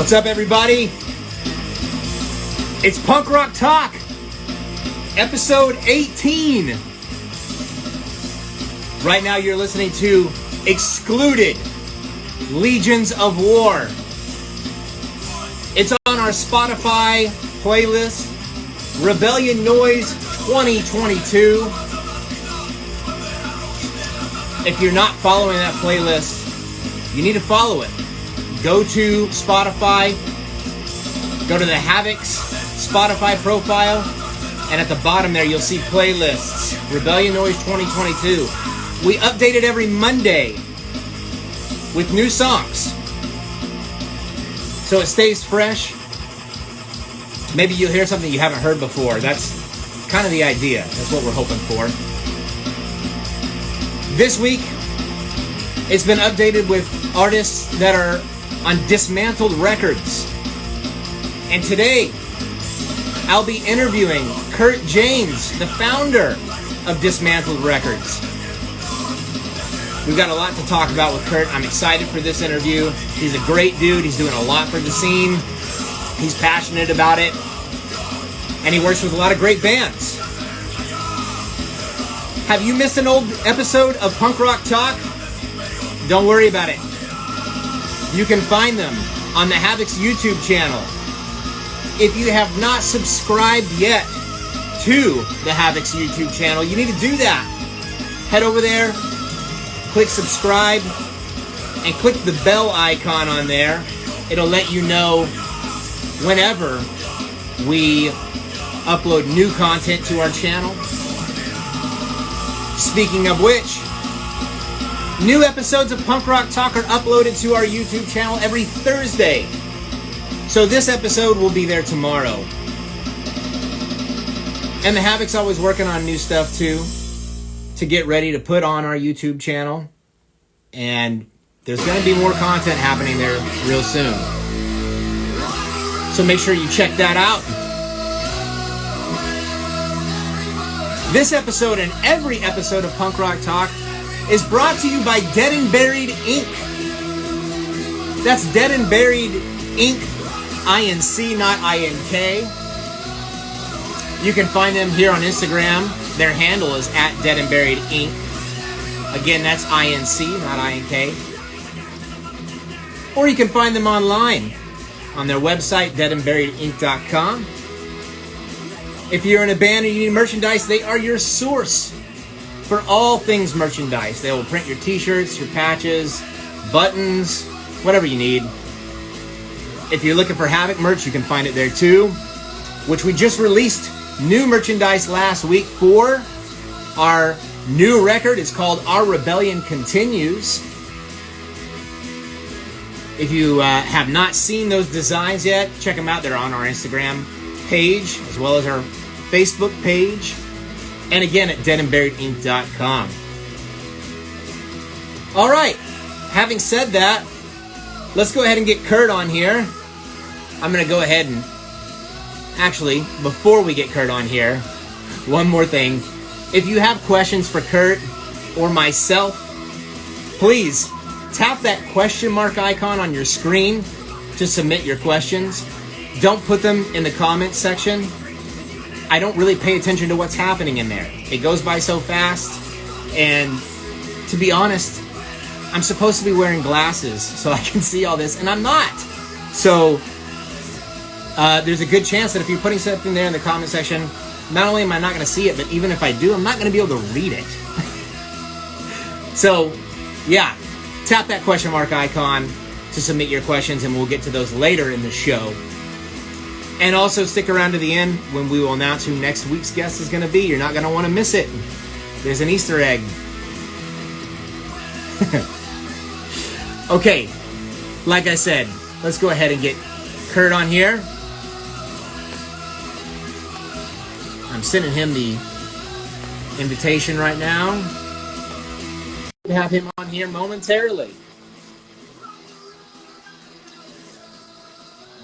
What's up, everybody? It's Punk Rock Talk, episode 18. Right now you're listening to Excluded, Legions of War. It's on our Spotify playlist, Rebellion Noise 2022. If you're not following that playlist, you need to follow it. Go to Spotify, go to the Havoc's Spotify profile, and at the bottom there you'll see playlists, Rebellion Noise 2022. We update it every Monday with new songs, so it stays fresh. Maybe you'll hear something you haven't heard before. That's kind of the idea. That's what we're hoping for. This week, it's been updated with artists that are on Dismantled Records. And today, I'll be interviewing Kurt Jaynes, the founder of Dismantled Records. We've got a lot to talk about with Kurt. I'm excited for this interview. He's a great dude. He's doing a lot for the scene. He's passionate about it. And he works with a lot of great bands. Have you missed an old episode of Punk Rock Talk? Don't worry about it. You can find them on the Havoc's YouTube channel. If you have not subscribed yet to the Havoc's YouTube channel, you need to do that. Head over there, click subscribe, and click the bell icon on there. It'll let you know whenever we upload new content to our channel. Speaking of which, new episodes of Punk Rock Talk are uploaded to our YouTube channel every Thursday. So this episode will be there tomorrow. And the Havoc's always working on new stuff too, to get ready to put on our YouTube channel. And there's going to be more content happening there real soon. So make sure you check that out. This episode and every episode of Punk Rock Talk is brought to you by Dead and Buried Inc. That's Dead and Buried Inc. INC, not INK. You can find them here on Instagram. Their handle is at Dead and Buried Inc. Again, that's INC, not INK. Or you can find them online on their website, deadandburiedinc.com. If you're in a band and you need merchandise, they are your source for all things merchandise. They will print your t-shirts, your patches, buttons, whatever you need. If you're looking for Havoc merch, you can find it there too, which we just released new merchandise last week for our new record. It's called Our Rebellion Continues. If you have not seen those designs yet, check them out. They're on our Instagram page as well as our Facebook page. And again, at deadandburiedinc.com. All right. Having said that, let's go ahead and get Kurt on here. I'm going to go ahead and... Actually, before we get Kurt on here, one more thing. If you have questions for Kurt or myself, please tap that question mark icon on your screen to submit your questions. Don't put them in the comments section. I don't really pay attention to what's happening in there. It goes by so fast, and to be honest, I'm supposed to be wearing glasses so I can see all this, and I'm not. So there's a good chance that if you're putting something there in the comment section, not only am I not going to see it, but even if I do, I'm not going to be able to read it. So, yeah, tap that question mark icon to submit your questions, and we'll get to those later in the show. And also stick around to the end when we will announce who next week's guest is going to be. You're not going to want to miss it. There's an Easter egg. Okay, like I said, let's go ahead and get Kurt on here. I'm sending him the invitation right now. We'll have him on here momentarily.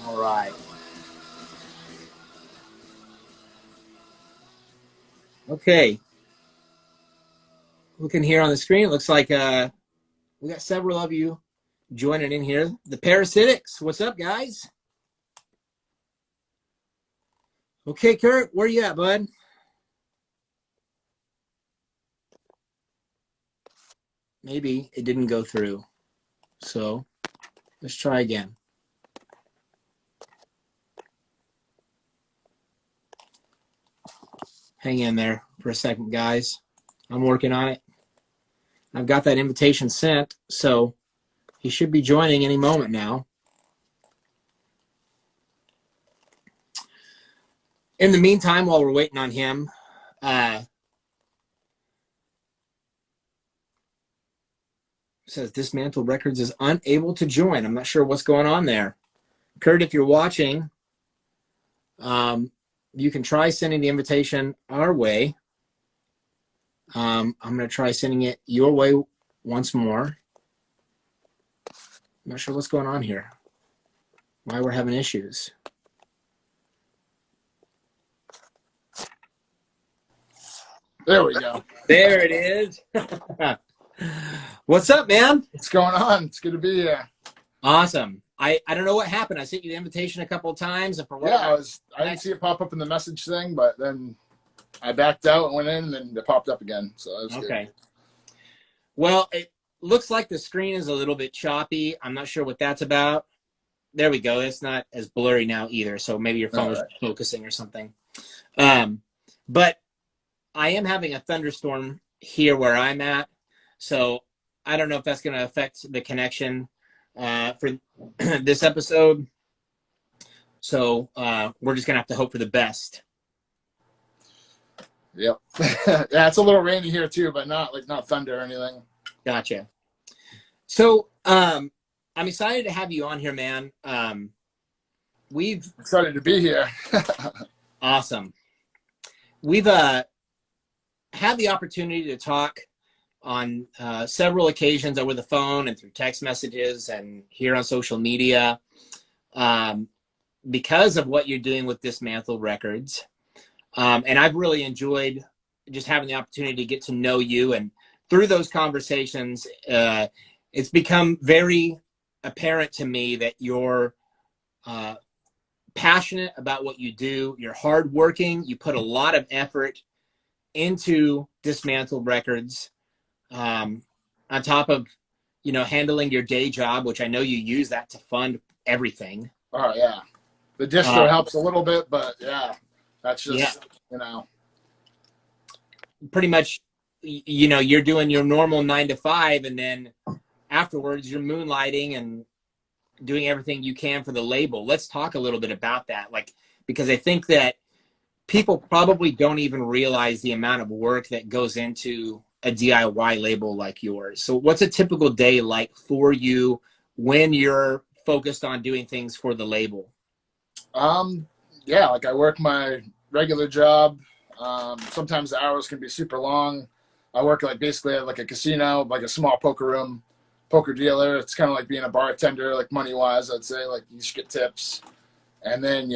All right. Okay. Looking here on the screen, it looks like we got several of you joining in here. The Parasitics. What's up, guys? Okay, Kurt, where you at, bud? Maybe it didn't go through. So let's try again. Hang in there for a second, guys. I'm working on it. I've got that invitation sent, so he should be joining any moment now. In the meantime, while we're waiting on him, says Dismantled Records is unable to join. I'm not sure what's going on there. Kurt, if you're watching, you can try sending the invitation our way. I'm going to try sending it your way once more. I'm not sure what's going on here. Why we're having issues. There we go. There it is. What's up, man? What's going on? It's good to be here. Awesome. I don't know what happened. I sent you the invitation a couple of times. And for what I didn't see it pop up in the message thing, but then I backed out and went in, and then it popped up again. So that was okay. Good. Well, it looks like the screen is a little bit choppy. I'm not sure what that's about. There we go. It's not as blurry now either. So maybe your phone was focusing or something. But I am having a thunderstorm here where I'm at. So I don't know if that's going to affect the connection for this episode. So we're just going to have to hope for the best. Yep. Yeah, it's a little rainy here too, but not thunder or anything. Gotcha. So I'm excited to have you on here, man. We've excited to be here. Awesome. We've had the opportunity to talk on several occasions over the phone and through text messages and here on social media because of what you're doing with Dismantled Records. And I've really enjoyed just having the opportunity to get to know you. And through those conversations, it's become very apparent to me that you're passionate about what you do. You're hardworking. You put a lot of effort into Dismantled Records. On top of, handling your day job, which I know you use that to fund everything. Oh, yeah. The distro helps a little bit, but yeah, that's just, Pretty much, you're doing your normal 9 to 5, and then afterwards you're moonlighting and doing everything you can for the label. Let's talk a little bit about that, because I think that people probably don't even realize the amount of work that goes into a DIY label like yours. So what's a typical day like for you when you're focused on doing things for the label? I work my regular job. Sometimes the hours can be super long. I work basically at a casino, a small poker room, poker dealer. It's kind of like being a bartender, money wise, I'd say, you should get tips. And then,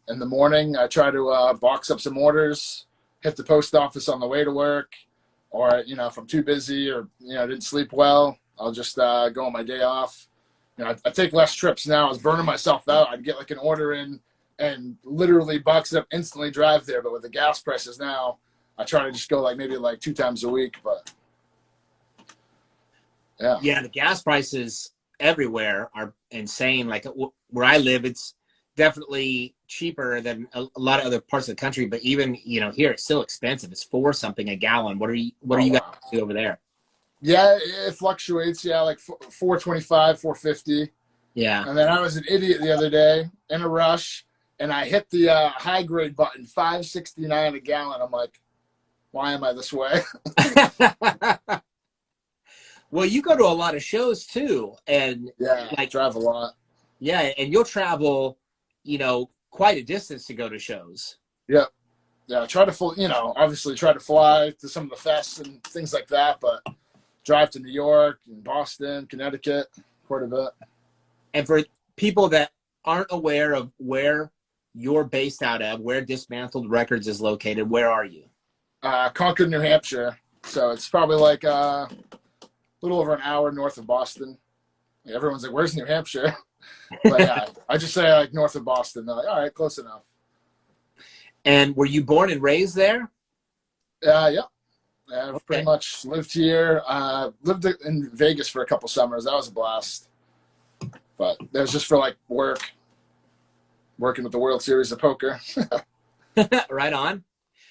in the morning, I try to box up some orders, hit the post office on the way to work. Or, if I'm too busy or, didn't sleep well, I'll just go on my day off. I take less trips now. I was burning myself out. I'd get an order in and literally box it up, instantly drive there. But with the gas prices now, I try to just go maybe 2 times a week. But yeah. Yeah, the gas prices everywhere are insane. Where I live, it's definitely cheaper than a lot of other parts of the country, but even here it's still expensive. It's $4 something a gallon. What are you guys do over there? Yeah, it fluctuates. Yeah, $4.25, $4.50. Yeah. And then I was an idiot the other day in a rush, and I hit the high grade button, $5.69 a gallon. I'm like, why am I this way? Well, you go to a lot of shows too, and I drive a lot. Yeah, and you'll travel, quite a distance to go to shows. Yep. Yeah, obviously try to fly to some of the fests and things like that, but drive to New York and Boston, Connecticut, quite a bit. And for people that aren't aware of where you're based out of, where Dismantled Records is located, where are you? Concord, New Hampshire. So it's probably a little over an hour north of Boston. Everyone's like, "Where's New Hampshire?" But yeah, I just say like north of Boston. They're like, "All right, close enough." And were you born and raised there? Yeah, I've pretty Okay. much lived here. Lived in Vegas for a couple summers. That was a blast. But that was just for like working with the World Series of Poker. Right on.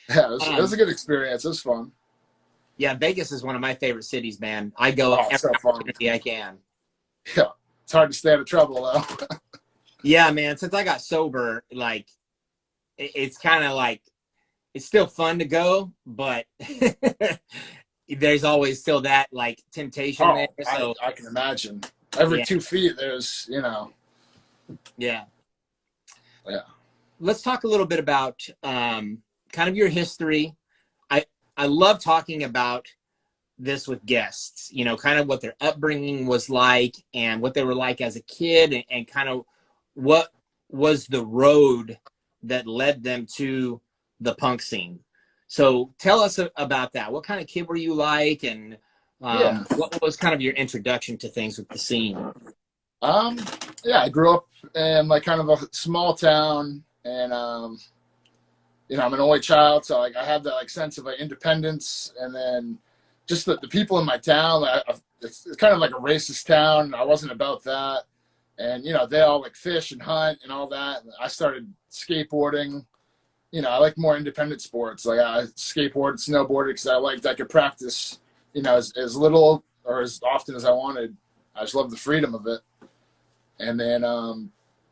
Yeah, it was a good experience. It was fun. Yeah, Vegas is one of my favorite cities, man. I go Oh, it's every so fun. opportunity I can. Yeah, it's hard to stay out of trouble though. Yeah, man. Since I got sober, like it's kind of like it's still fun to go, but there's always still that like temptation there. Oh, So I can imagine. Every yeah, 2 feet, there's yeah. yeah. Let's talk a little bit about kind of your history. I I love talking about this with guests, you know, kind of what their upbringing was like and what they were like as a kid and kind of what was the road that led them to the punk scene. So tell us about that. What kind of kid were you like, and Yeah. what was kind of your introduction to things with the scene? Um, yeah, I grew up in like kind of a small town, and I'm an only child, so like I had that like sense of like independence, and then just the people in my town. It's kind of like a racist town. I wasn't about that, and they all like fish and hunt and all that. And I started skateboarding. I like more independent sports. Like I skateboarded, snowboarded because I could practice, as little or as often as I wanted. I just loved the freedom of it. And then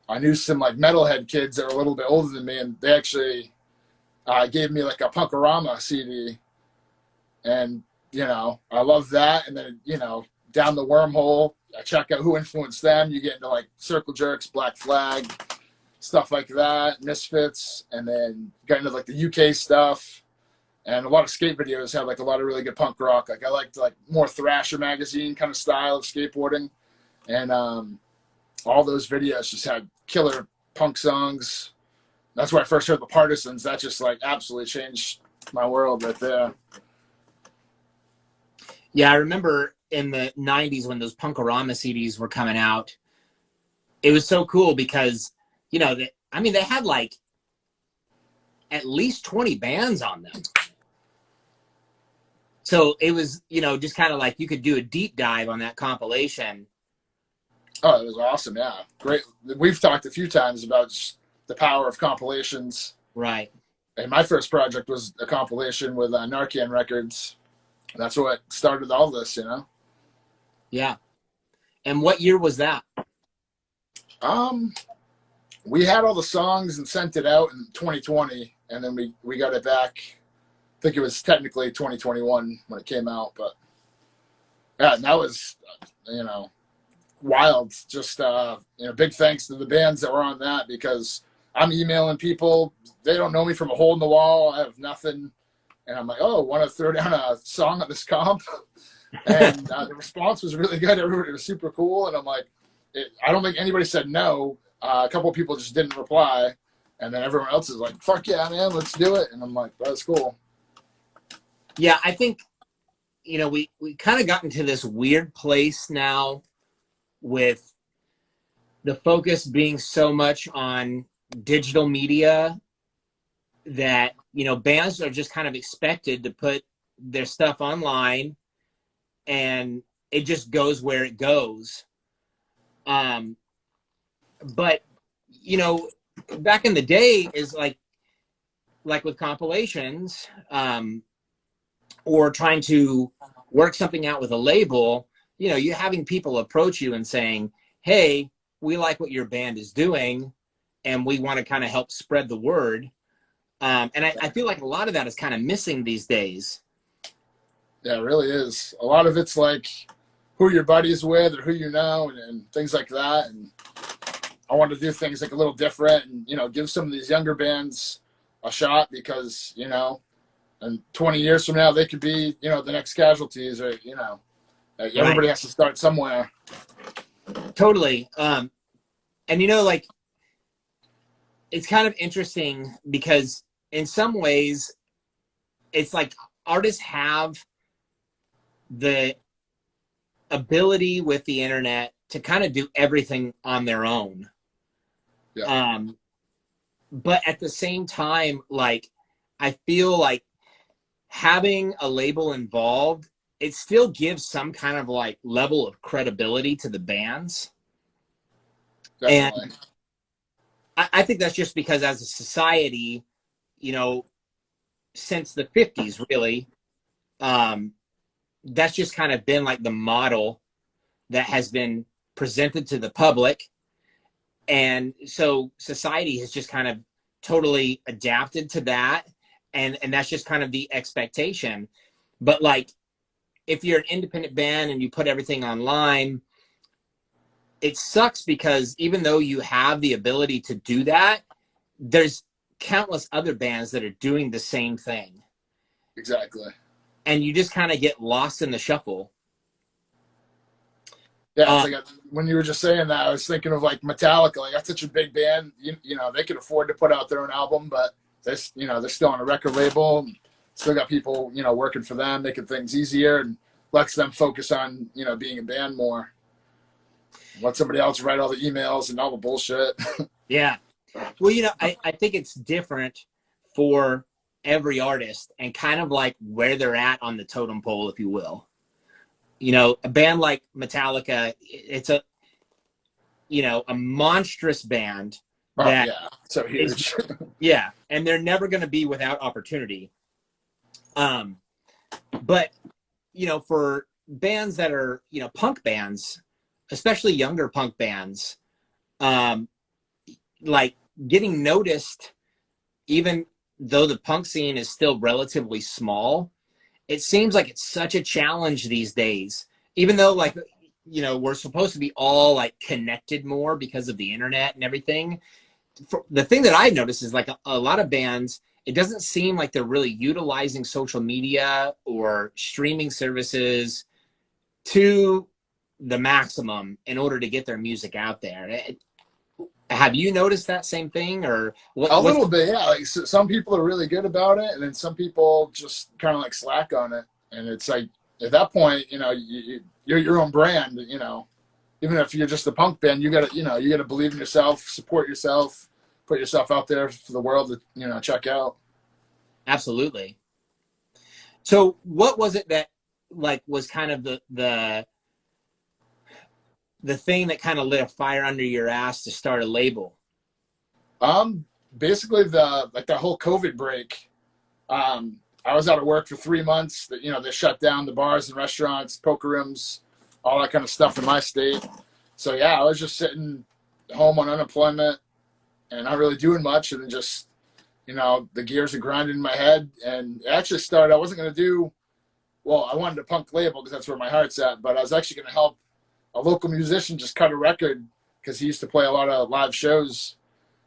I knew some like metalhead kids that were a little bit older than me, and they actually gave me like a Punkorama CD, and I love that. And then down the wormhole, I check out who influenced them. You get into like Circle Jerks, Black Flag, stuff like that, Misfits, and then got into like the UK stuff. And a lot of skate videos have like a lot of really good punk rock. Like I liked like more Thrasher magazine kind of style of skateboarding, and all those videos just had killer punk songs. That's where I first heard the Partisans. That just like absolutely changed my world right there. Yeah, I remember in the 90s when those Punkorama CDs were coming out, it was so cool because, they had like at least 20 bands on them. So it was, just kind of like you could do a deep dive on that compilation. Oh, it was awesome. Yeah. Great. We've talked a few times about just the power of compilations. Right. And my first project was a compilation with Narcan Records. That's what started all this, Yeah. And what year was that? We had all the songs and sent it out in 2020, and then we got it back. I think it was technically 2021 when it came out, but yeah, and that was, wild. Just, big thanks to the bands that were on that, because I'm emailing people. They don't know me from a hole in the wall. I have nothing. And I'm like, oh, want to throw down a song on this comp? And the response was really good. Everybody was super cool. And I'm like, I don't think anybody said no. A couple of people just didn't reply. And then everyone else is like, fuck yeah, man, let's do it. And I'm like, that's cool. Yeah, I think, we kind of got into this weird place now with the focus being so much on digital media that, bands are just kind of expected to put their stuff online and it just goes where it goes. But, back in the day is like with compilations, or trying to work something out with a label, you having people approach you and saying, hey, we like what your band is doing and we want to kind of help spread the word. And I feel like a lot of that is kind of missing these days. Yeah, it really is. A lot of it's like who your buddies with or who and things like that. And I want to do things like a little different and, give some of these younger bands a shot because, and 20 years from now, they could be, the next Casualties or, everybody has to start somewhere. Totally. And, it's kind of interesting because in some ways it's like artists have the ability with the internet to kind of do everything on their own. Yeah. But at the same time, like, I feel like having a label involved, it still gives some kind of like level of credibility to the bands. Definitely. And I think that's just because as a society, you know, since the 50s, really, that's just kind of been like the model that has been presented to the public. And so society has just kind of totally adapted to that. And that's just kind of the expectation. But like, if you're an independent band and you put everything online, it sucks because even though you have the ability to do that, there's countless other bands that are doing the same thing. Exactly. And you just kind of get lost in the shuffle. Yeah, it's like when you were just saying that, I was thinking of like Metallica. Like that's such a big band, you know, they can afford to put out their own album, but this, you know, they're still on a record label, still got people, you know, working for them, making things easier, and lets them focus on, you know, being a band more. Let somebody else write all the emails and all the bullshit. Yeah. Well, you know, I think it's different for every artist and kind of like where they're at on the totem pole, if you will. You know, a band like Metallica, it's a, you know, a monstrous band Oh that yeah, so is, huge. yeah, and they're never going to be without opportunity. But, you know, for bands that are, you know, punk bands, especially younger punk bands, um, like getting noticed, even though the punk scene is still relatively small, it seems like it's such a challenge these days, even though like, you know, we're supposed to be all like connected more because of the internet and everything. The thing that I've noticed is like a lot of bands, it doesn't seem like they're really utilizing social media or streaming services to the maximum in order to get their music out there. Have you noticed that same thing, or A what's little bit, yeah. Like some people are really good about it, and then some people just kind of like slack on it. And it's like at that point, you know, you're your own brand. You know, even if you're just a punk band, you gotta, you know, you gotta believe in yourself, support yourself, put yourself out there for the world to, you know, check out. absolutely. So what was it that like was kind of the thing that kind of lit a fire under your ass to start a label? Basically the whole COVID break. I was out of work for 3 months. That, you know, they shut down the bars and restaurants, poker rooms, all that kind of stuff in my state. So yeah, I was just sitting home on unemployment and not really doing much, and just, you know, the gears are grinding in my head. And it actually started. I wasn't going to do well. I wanted a punk label because that's where my heart's at. But I was actually going to help a local musician just cut a record because he used to play a lot of live shows,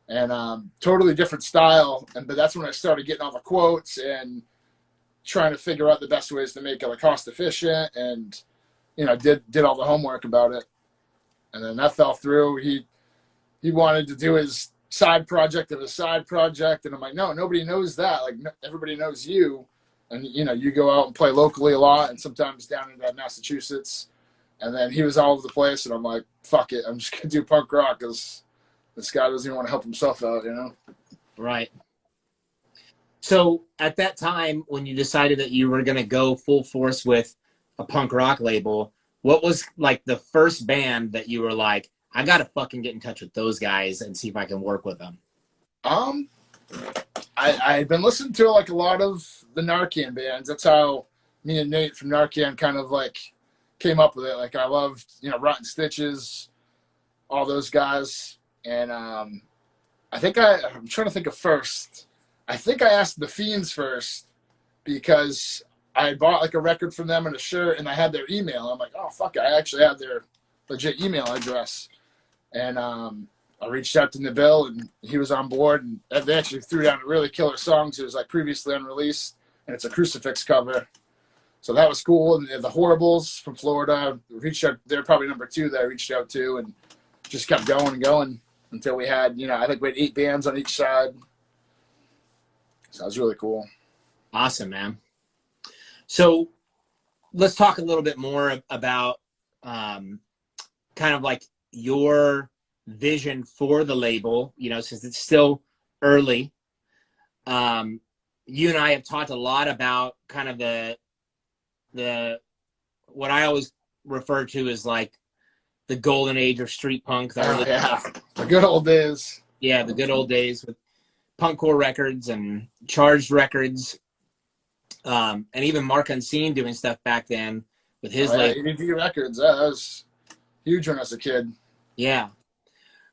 and totally different style. And but that's when I started getting all the quotes and trying to figure out the best ways to make it like cost efficient, and you know, did all the homework about it. And then that fell through. He wanted to do his side project of a side project, and I'm like, no, nobody knows that. Like everybody knows you, and you know, you go out and play locally a lot, and sometimes down in Massachusetts. And then he was all over the place, and I'm like, fuck it, I'm just gonna do punk rock because this guy doesn't even want to help himself out, you know? Right. So at that time, when you decided that you were going to go full force with a punk rock label, what was like the first band that you were like, I got to fucking get in touch with those guys and see if I can work with them? Um, I've been listening to like a lot of the Narcan bands. That's how me and Nate from Narcan kind of like came up with it. Like I loved, you know, Rotten Stitches, all those guys. And I'm trying to think of first. I think I asked the Fiends first because I bought like a record from them and a shirt, and I had their email. I'm like, oh fuck, I actually have their legit email address. And I reached out to Nabil, and he was on board. And they actually threw down a really killer song. It was like previously unreleased, and it's a crucifix cover. So that was cool. And the Horribles from Florida reached out. They're probably number 2 that I reached out to, and just kept going and going until we had, you know, I think we had 8 bands on each side. So that was really cool. Awesome, man. So let's talk a little bit more about kind of like your vision for the label, you know, since it's still early. You and I have talked a lot about kind of the what I always refer to as like the golden age of street punk. Oh, yeah. The good old days. Yeah, the good old days with punkcore records and charged records. And even Mark Unseen doing stuff back then with his label. ADD Records. That was huge when I was a kid. Yeah.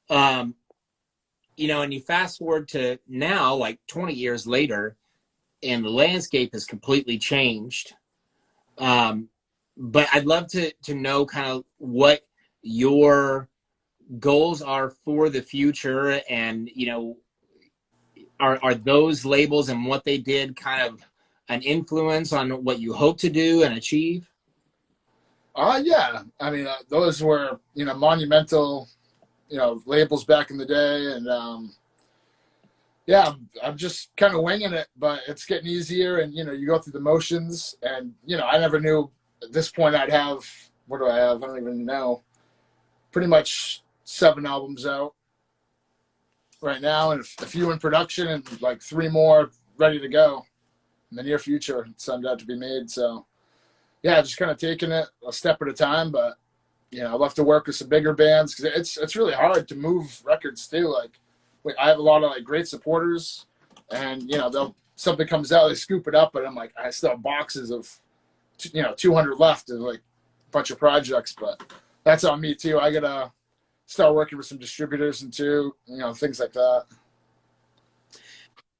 You know, and you fast forward to now, like 20 years later, and the landscape has completely changed. But I'd love to know kind of what your goals are for the future, and, you know, are those labels and what they did kind of an influence on what you hope to do and achieve? Yeah. I mean, those were, you know, monumental, you know, labels back in the day. And, yeah, I'm just kind of winging it, but it's getting easier. And, you know, you go through the motions, and, you know, I never knew at this point I'd have, what do I have? I don't even know. Pretty much 7 albums out right now, and a few in production, and like 3 more ready to go in the near future. Some out to be made. So, yeah, just kind of taking it a step at a time. But, you know, I love to work with some bigger bands, because it's really hard to move records too. Like, I have a lot of like great supporters, and, you know, something comes out, they scoop it up, but I'm like, I still have boxes of, you know, 200 left of like a bunch of projects. But that's on me too. I gotta start working with some distributors and too, you know, things like that.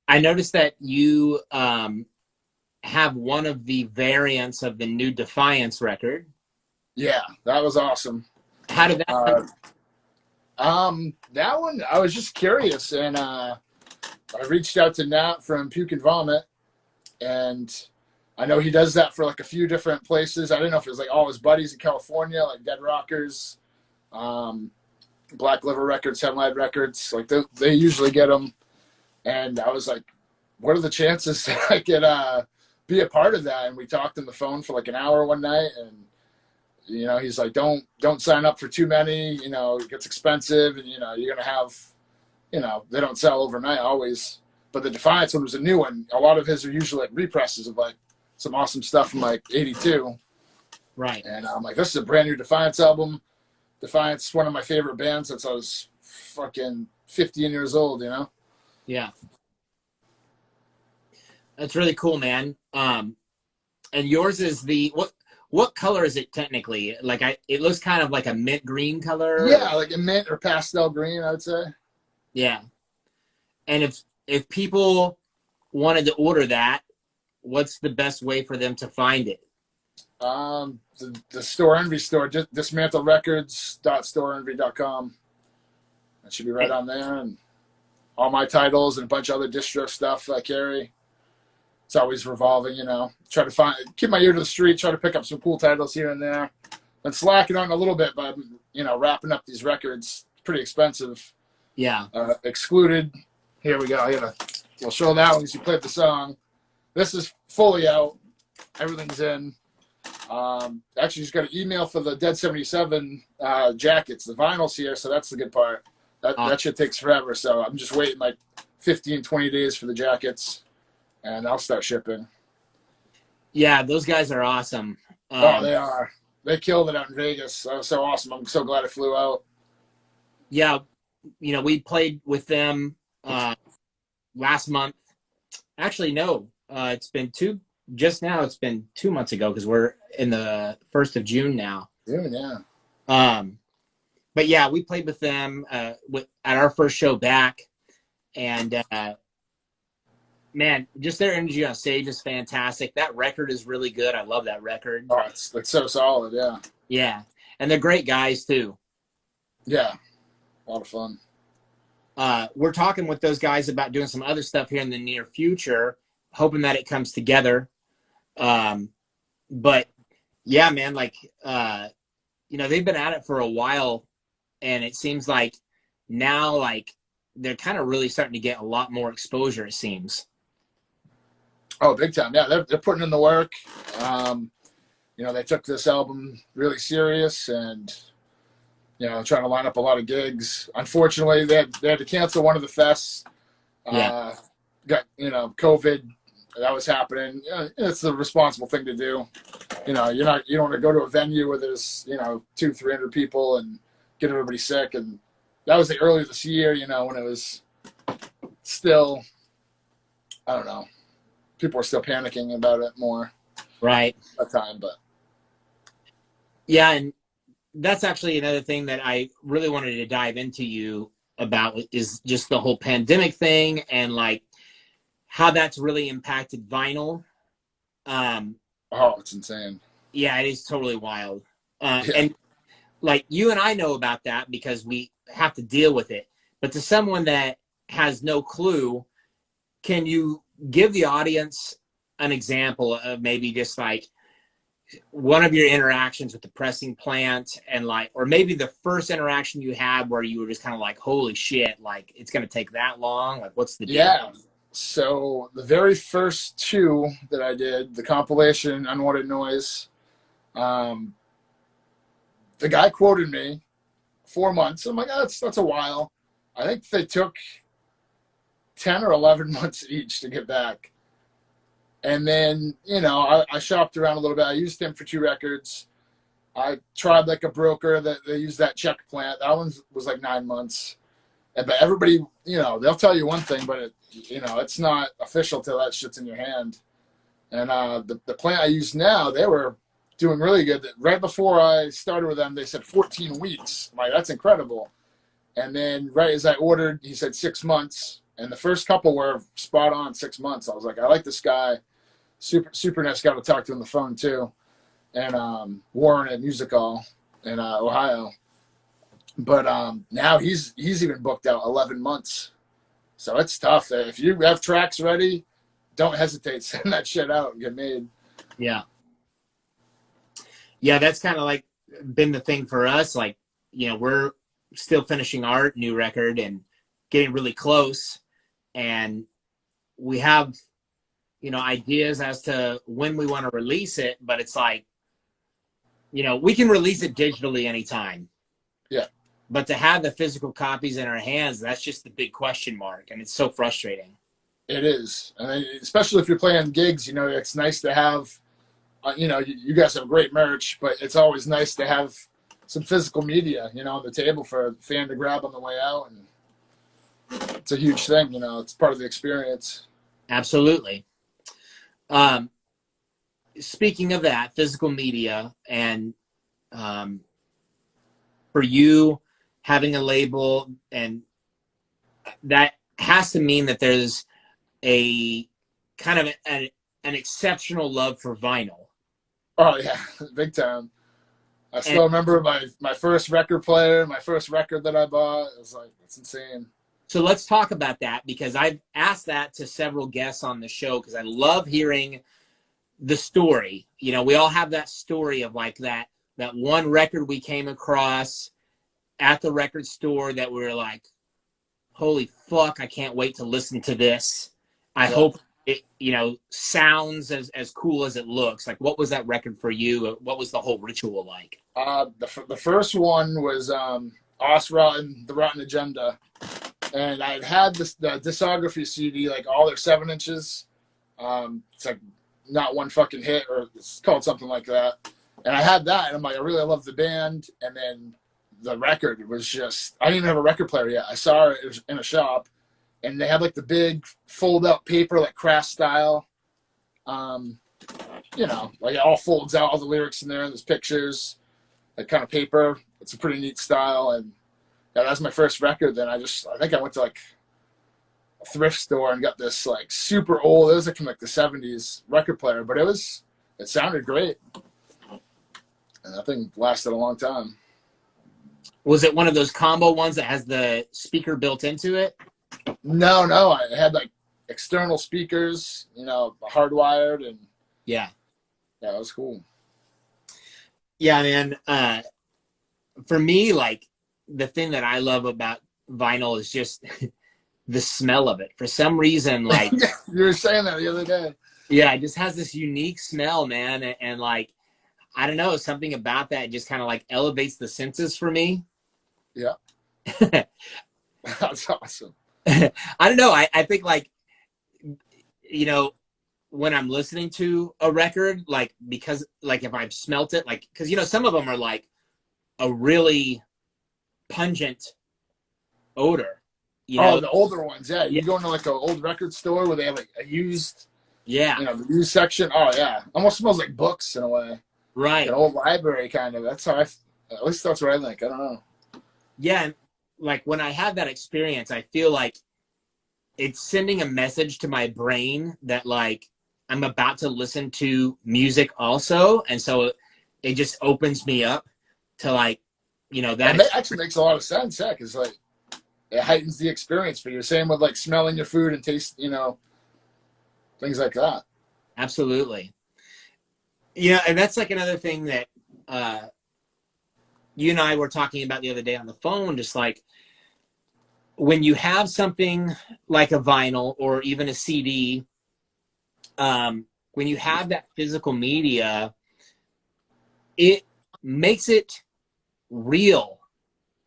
I noticed that you have one of the variants of the new Defiance record. Yeah, that was awesome. How did that that one, I was just curious, and I reached out to Nat from Puke and Vomit, and I know he does that for like a few different places. I didn't know if it was like all his buddies in California, like Dead Rockers, Black Liver Records, Headlight Records, like they usually get them. And I was like, what are the chances that I could be a part of that? And we talked on the phone for like an hour one night, and, you know, he's like, don't sign up for too many, you know, it gets expensive, and, you know, you're going to have, you know, they don't sell overnight always. But the Defiance one was a new one. A lot of his are usually like represses of like some awesome stuff from like 82. right? And I'm like, this is a brand new Defiance album. Defiance is one of my favorite bands since I was fucking 15 years old, you know? Yeah. That's really cool, man. And yours is what color is it technically? Like it looks kind of like a mint green color. Yeah, like a mint or pastel green, I would say. Yeah. And if people wanted to order that, what's the best way for them to find it? The Store Envy store, dismantledrecords.storeenvy.com. That should be right on there, and all my titles and a bunch of other distro stuff I carry. It's always revolving, you know. Try to keep my ear to the street, try to pick up some cool titles here and there. Been slacking on a little bit, but, you know, wrapping up these records. It's pretty expensive. Yeah. Excluded. Here we go. We'll show that one because you played the song. This is fully out. Everything's in. Actually, just got an email for the Dead 77 jackets. The vinyl's here, so that's the good part. That shit takes forever, so I'm just waiting like 15, 20 days for the jackets, and I'll start shipping. Yeah, those guys are awesome. They are. They killed it out in Vegas. That was so awesome. I'm so glad it flew out. Yeah, you know, we played with them last month. Actually, no, it's been 2 months ago, because we're in the 1st of June now. June, yeah. But yeah, we played with them at our first show back, and man, just their energy on stage is fantastic. That record is really good. I love that record. Oh, it's so solid, yeah. Yeah, and they're great guys too. Yeah, a lot of fun. We're talking with those guys about doing some other stuff here in the near future, hoping that it comes together. But yeah, man, like, you know, they've been at it for a while, and it seems like now, like, they're kind of really starting to get a lot more exposure, it seems. Oh, big time. Yeah, they're putting in the work. You know, they took this album really serious, and, trying to line up a lot of gigs. Unfortunately, they had to cancel one of the fests. Yeah. Got, COVID, that was happening. It's the responsible thing to do. You don't want to go to a venue where there's, 200-300 people and get everybody sick. And that was earlier this year, when it was still, I don't know, people were still panicking about it more. Right. At that time, but. Yeah. And that's actually another thing that I really wanted to dive into you about is just the whole pandemic thing and like how that's really impacted vinyl. It's insane. Yeah, it is totally wild. Yeah. And like you and I know about that because we have to deal with it. But to someone that has no clue, can you give the audience an example of maybe just like one of your interactions with the pressing plant and like, or maybe the first interaction you had where you were just kind of like, holy shit, like it's going to take that long. Like what's the deal? Yeah. So the very first two that I did, the compilation, Unwanted Noise, the guy quoted me 4 months. I'm like, that's a while. I think they took 10 or 11 months each to get back. And then, I shopped around a little bit. I used him for 2 records. I tried like a broker that they used that Czech plant. That one was like 9 months. But everybody, they'll tell you one thing, but it's not official till that shit's in your hand. And the plant I use now, they were doing really good. Right before I started with them, they said 14 weeks. I'm like, that's incredible. And then right as I ordered, he said 6 months. And the first couple were spot on 6 months. I was like, I like this guy. Super nice. Got to talk to him on the phone too. And Warren at Music Hall in Ohio. But now he's even booked out 11 months. So it's tough. If you have tracks ready, don't hesitate. Send that shit out and get made. Yeah. Yeah, that's kind of like been the thing for us. Like, we're still finishing our new record and getting really close. And we have, ideas as to when we want to release it. But it's like, we can release it digitally anytime. Yeah. But to have the physical copies in our hands, that's just the big question mark. And it's so frustrating. It is. And especially if you're playing gigs, it's nice to have, you guys have great merch, but it's always nice to have some physical media, on the table for a fan to grab on the way out. And it's a huge thing, it's part of the experience. Absolutely. Speaking of that, physical media, and for you having a label, and that has to mean that there's a kind of an exceptional love for vinyl. Oh yeah, big time. I still remember my first record player, my first record that I bought. It was like, it's insane. So let's talk about that, because I've asked that to several guests on the show because I love hearing the story. We all have that story of like that one record we came across at the record store that we were like, holy fuck, I can't wait to listen to this. I hope it, sounds as cool as it looks. Like, what was that record for you? What was the whole ritual like? The first one was Os Rotten, The Rotten Agenda. And I had the discography CD, like all their 7 inches. It's like Not One Fucking Hit, or it's called something like that. And I had that, and I'm like, I really love the band. And then the record was just, I didn't even have a record player yet. I saw it was in a shop, and they had like the big fold-out paper, like Crash style. Like it all folds out, all the lyrics in there, and there's pictures, like kind of paper. It's a pretty neat style, and yeah, that was my first record. Then I think I went to like a thrift store and got this like super old, it was like from like the 70s record player, but it sounded great. And that thing lasted a long time. Was it one of those combo ones that has the speaker built into it? No, I had like external speakers, hardwired, and yeah, it was cool. Yeah, man. For me, like, the thing that I love about vinyl is just the smell of it. For some reason, like you were saying that the other day. Yeah, it just has this unique smell, man. And like, I don't know, something about that just kind of like elevates the senses for me. Yeah. That's awesome. I don't know. I think like, you know, when I'm listening to a record, like, because like if I've smelt it, like, because, you know, some of them are like a really pungent odor, you Oh, know? the older ones, yeah. Yeah. You go into like an old record store where they have like a used, Yeah. the used section. Oh yeah, almost smells like books in a way, like an Right. old library kind of. That's how at least that's what I think. I don't know. Yeah. And like when I have that experience, I feel like it's sending a message to my brain that like I'm about to listen to music also. And so it just opens me up to like, you know, that And that experience. actually makes a lot of sense, yeah, because like it heightens the experience for you. Same with like smelling your food and taste, things like that. Absolutely. You know, and that's like another thing that uh, you and I were talking about the other day on the phone, just like when you have something like a vinyl or even a CD, when you have that physical media, it makes it real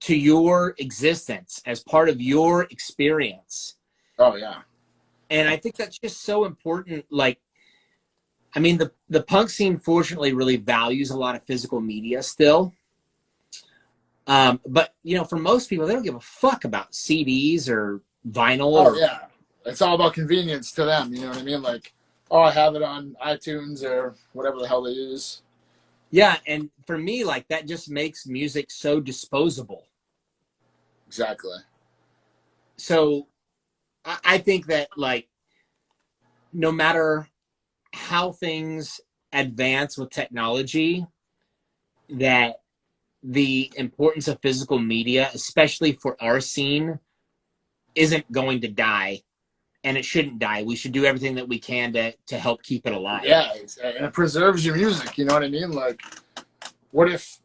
to your existence as part of your experience. Oh yeah. And I think that's just so important. Like, I mean, the punk scene fortunately really values a lot of physical media still. But you know, for most people, they don't give a fuck about CDs or vinyl Oh or yeah. It's all about convenience to them. You know what I mean? Like, oh, I have it on iTunes or whatever the hell they use. yeah. And for me, like that just makes music so disposable. Exactly. So I think that like no matter how things advance with technology, that the importance of physical media, especially for our scene, isn't going to die, and it shouldn't die. We should do everything that we can to help keep it alive. Yeah, and it preserves your music. You know what I mean? Like, what if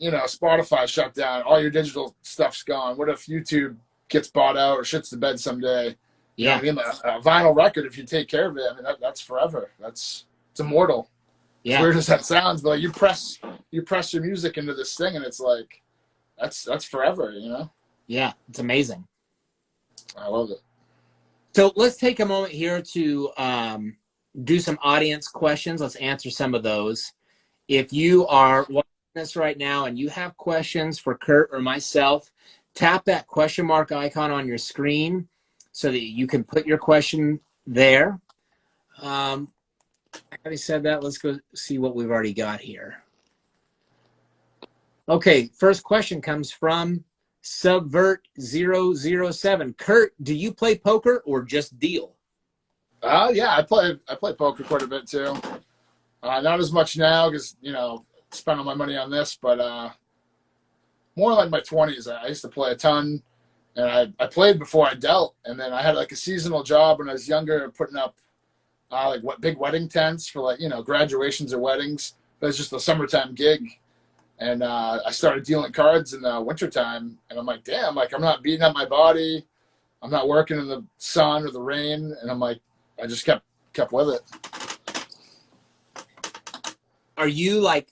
Spotify shut down, all your digital stuff's gone? What if YouTube gets bought out or shits the bed someday? You know what Yeah, I mean? Like, a vinyl record, if you take care of it, I mean that's forever. It's immortal. As yeah, weird as that sounds, but like, you press your music into this thing, and it's like that's forever. yeah. It's amazing. I love it. So let's take a moment here to do some audience questions. Let's answer some of those. If you are watching this right now and you have questions for Kurt or myself, tap that question mark icon on your screen so that you can put your question there. Having said that, let's go see what we've already got here. Okay, first question comes from Subvert007. Kurt, do you play poker or just deal? Yeah, I play poker quite a bit too. Not as much now because spend all my money on this, but more like my 20s. I used to play a ton, and I played before I dealt, and then I had like a seasonal job when I was younger, putting up like what big wedding tents for like graduations or weddings. But it's just a summertime gig, and I started dealing cards in the wintertime, and I'm like, damn, like I'm not beating up my body, I'm not working in the sun or the rain, and I'm like, I just kept with it. Are you like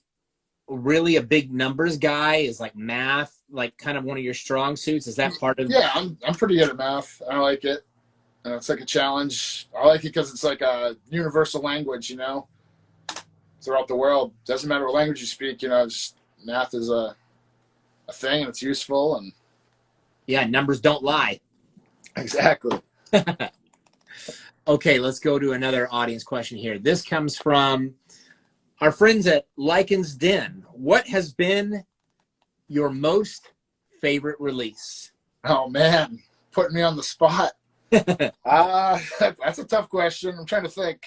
really a big numbers guy? Is like math like kind of one of your strong suits? Is that part of? Yeah, I'm pretty good at math. I like it. It's like a challenge. I like it because it's like a universal language, throughout the world. Doesn't matter what language you speak, just math is a thing and it's useful and Yeah, numbers don't lie. exactly. Okay, let's go to another audience question here. This comes from our friends at Lycan's Den. What has been your most favorite release? Oh man, putting me on the spot. That's a tough question. I'm trying to think.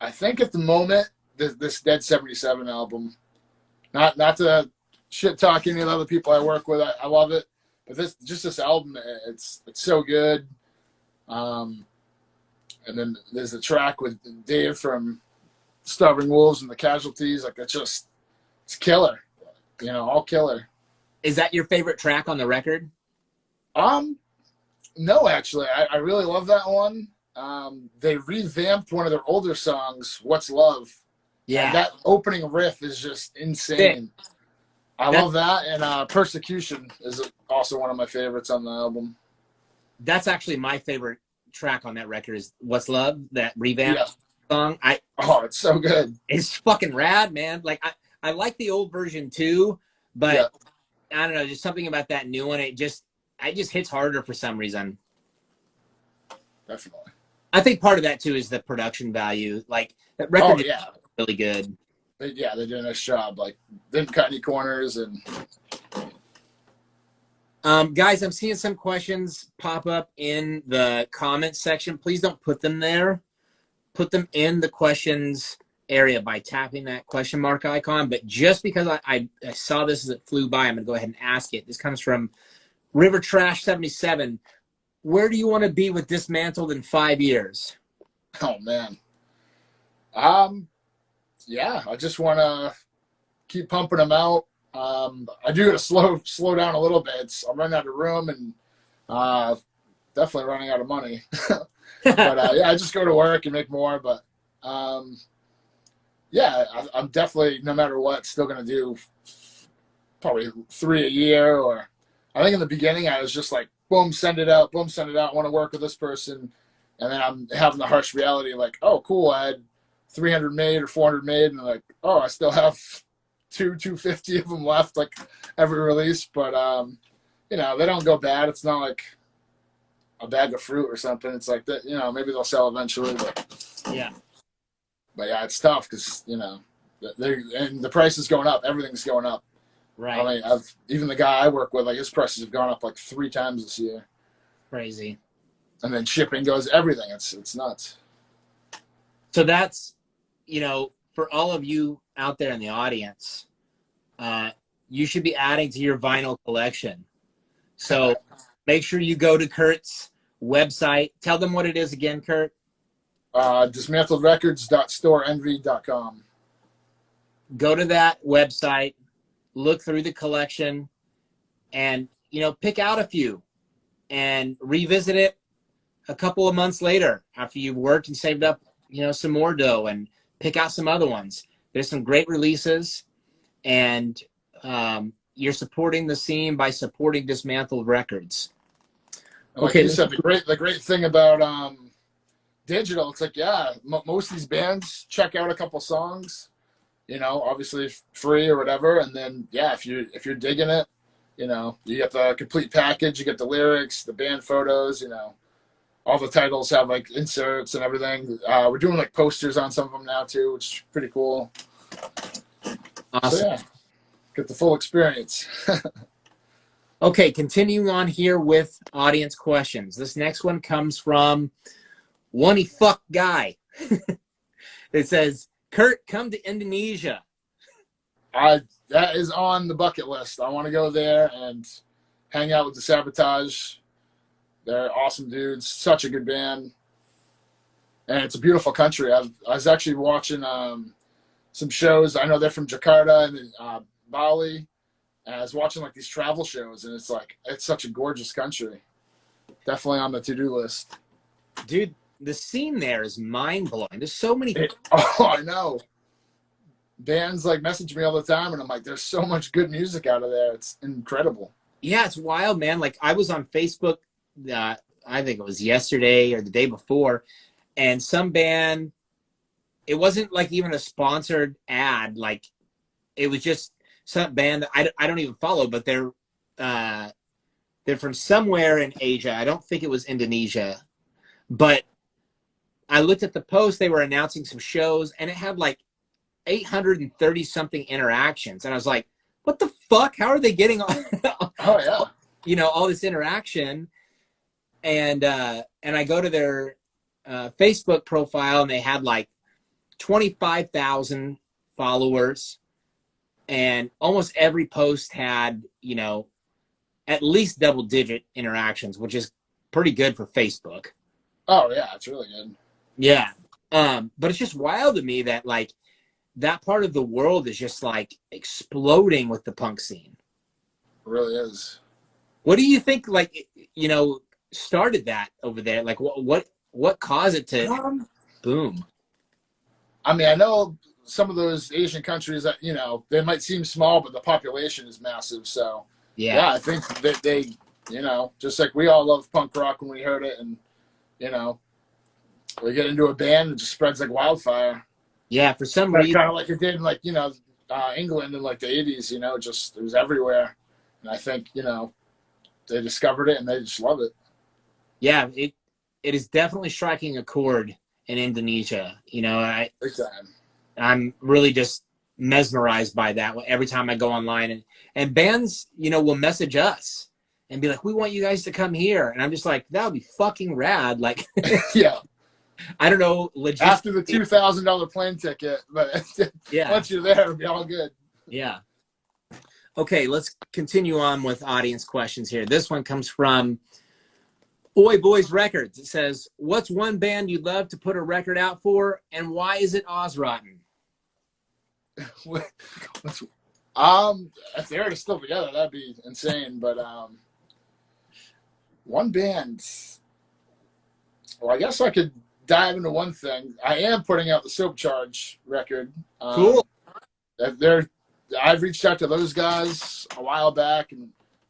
I think at the moment this Dead 77 album. Not to shit talk any of the other people I work with. I love it, but this album, it's so good. And then there's the track with Dave from Starving Wolves and the Casualties. Like it's killer. All killer. Is that your favorite track on the record? No, actually, I really love that one. They revamped one of their older songs, "What's Love," Yeah. And that opening riff is just Sick. insane. I love that. And Persecution is also one of my favorites on the album. That's actually my favorite track on that record is What's Love, that revamp Yeah. song. Oh, it's so good. It's fucking rad, man. Like I like the old version too, Yeah, but I don't know, just something about that new one. It just hits harder for some reason. definitely. I think part of that too is the production value. Like that Oh, record is yeah. really good. They did a nice job. Like, didn't cut any corners. And Guys, I'm seeing some questions pop up in the comments section. Please don't put them there. Put them in the questions area by tapping that question mark icon. But just because I saw this as it flew by, I'm going to go ahead and ask it. This comes from River Trash 77. Where do you want to be with Dismantled in 5 years? oh, man. Yeah, I just want to keep pumping them out. I do got to slow down a little bit. I'm running out of room and definitely running out of money. But yeah, I just go to work and make more. But yeah, I'm definitely, no matter what, still going to do probably 3 a year. Or I think in the beginning I was just like, boom, send it out, boom, send it out. I want to work with this person. And then I'm having the harsh reality like, oh, cool, I had 300 made or 400 made. And like, oh, I still have 250 of them left, like every release. But you know, they don't go bad. It's not like a bag of fruit or something. It's like that, you know, maybe they'll sell eventually. But yeah, it's tough because, you know, and the price is going up. Everything's going up. right. I mean, even the guy I work with, like his prices have gone up like 3 times this year. Crazy. And then shipping goes everything. It's nuts. So that's, you know, for all of you out there in the audience, you should be adding to your vinyl collection. So make sure you go to Kurt's website. Tell them what it is again, Kurt. Dismantledrecords.storeenvy.com. Go to that website, look through the collection, and, you know, pick out a few and revisit it a couple of months later after you've worked and saved up, you know, some more dough, and pick out some other ones. There's some great releases, and you're supporting the scene by supporting Dismantled Records. Like you said, the great thing about digital, it's like, yeah, most of these bands check out a couple songs, you know, obviously free or whatever, and then yeah, if you're digging it, you know, you get the complete package, you get the lyrics, the band photos, you know, all the titles have like inserts and everything. We're doing like posters on some of them now too, which is pretty cool. Awesome. So yeah, get the full experience. Okay, continuing on here with audience questions. This next one comes from One Fuck Guy. It says, Kurt, come to Indonesia. That is on the bucket list. I want to go there and hang out with the Sabotage. They're awesome dudes. Such a good band. And it's a beautiful country. I was actually watching some shows. I know they're from Jakarta and Bali. And I was watching like these travel shows, and it's like, it's such a gorgeous country. Definitely on the to-do list. Dude, the scene there is mind-blowing. There's so many... Oh, I know. Bands like message me all the time, and I'm like, there's so much good music out of there. It's incredible. Yeah, it's wild, man. Like, I was on Facebook, I think it was yesterday or the day before, and some band, it wasn't like even a sponsored ad. Like, it was just some band that I don't even follow, but they're from somewhere in Asia. I don't think it was Indonesia, but I looked at the post. They were announcing some shows, and it had like 830 something interactions, and I was like, "What the fuck? How are they getting all, Oh yeah, you know, all this interaction?" And I go to their Facebook profile, and they had like 25,000 followers. And almost every post had, you know, at least double-digit interactions, which is pretty good for Facebook. Oh yeah, it's really good. Yeah. But it's just wild to me that, like, that part of the world is just, like, exploding with the punk scene. It really is. What do you think, like, you know, started that over there? Like, what caused it to boom? I mean, I know some of those Asian countries that, you know, they might seem small, but the population is massive. So yeah, I think that they, you know, just like we all love punk rock when we heard it, and, you know, we get into a band, it just spreads like wildfire. Yeah, for some reason. Kind of like it did in, like, you know, England in like the 80s, you know, just it was everywhere. And I think, you know, they discovered it and they just love it. Yeah, it is definitely striking a chord in Indonesia. You know, I'm really just mesmerized by that every time I go online, and bands, you know, will message us and be like, we want you guys to come here. And I'm just like, that would be fucking rad. Like, yeah. I don't know. After the $2,000 plane ticket, but yeah, once you're there, it'll be all good. Yeah. Okay, let's continue on with audience questions here. This one comes from Oi Boys Records. It says, what's one band you'd love to put a record out for, and why is it Ozrotten? If they were to still together, that'd be insane. But one band, well, I guess I could dive into one thing. I am putting out the Soap Charge record. Cool. I've reached out to those guys a while back, and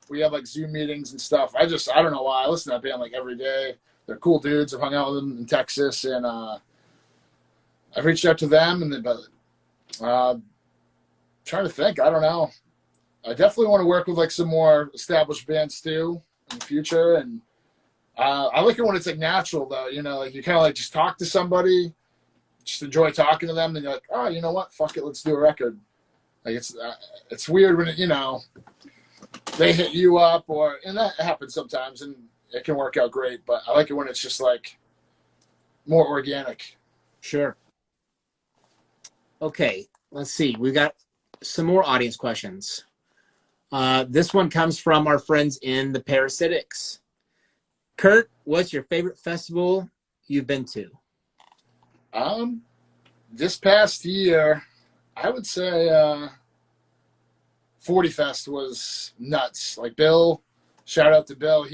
we have like Zoom meetings and stuff. I don't know why. I listen to that band like every day. They're cool dudes. I've hung out with them in Texas, and I've reached out to them, and trying to think. I don't know. I definitely want to work with like some more established bands too in the future, and I like it when it's like natural though. You know, like you kind of like just talk to somebody, just enjoy talking to them, and you're like, oh, you know what? Fuck it, let's do a record. Like it's weird when you know, they hit you up, and that happens sometimes, and it can work out great. But I like it when it's just like more organic. Sure. Okay, let's see. We got some more audience questions. This one comes from our friends in the Parasitics. Kurt, what's your favorite festival you've been to? This past year, I would say 40 Fest was nuts. Like Bill, shout out to Bill.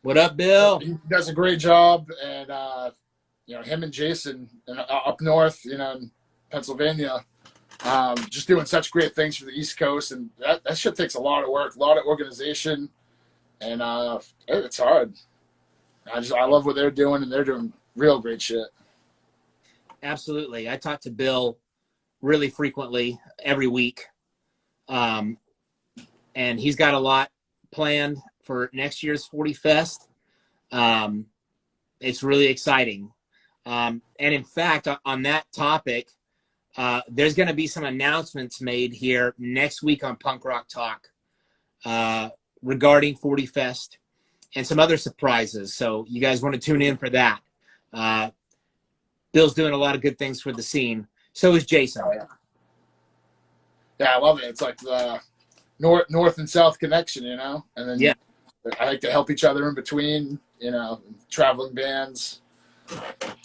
What up, Bill? He does a great job, and you know, him and Jason up north, you know, in Pennsylvania, just doing such great things for the East Coast, and that shit takes a lot of work, a lot of organization, and it's hard. I love what they're doing, and they're doing real great shit. Absolutely. I talk to Bill really frequently every week. And he's got a lot planned for next year's 40 Fest. It's really exciting. And in fact, on that topic, there's going to be some announcements made here next week on Punk Rock Talk regarding 40 Fest and some other surprises. So you guys want to tune in for that. Bill's doing a lot of good things for the scene. So is Jason. Oh, yeah. Yeah, I love it. It's like the north and south connection, you know? And then yeah, I like to help each other in between, you know, traveling bands,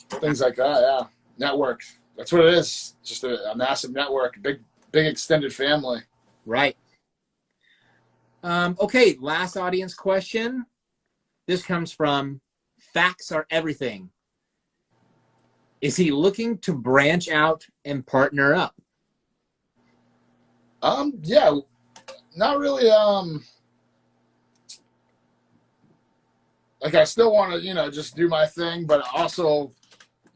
things like that, yeah. Network. That's what it is. Just a massive network, big extended family. Right. Okay, last audience question. This comes from Facts Are Everything. Is he looking to branch out and partner up? Yeah, not really. Like I still want to, you know, just do my thing, but also,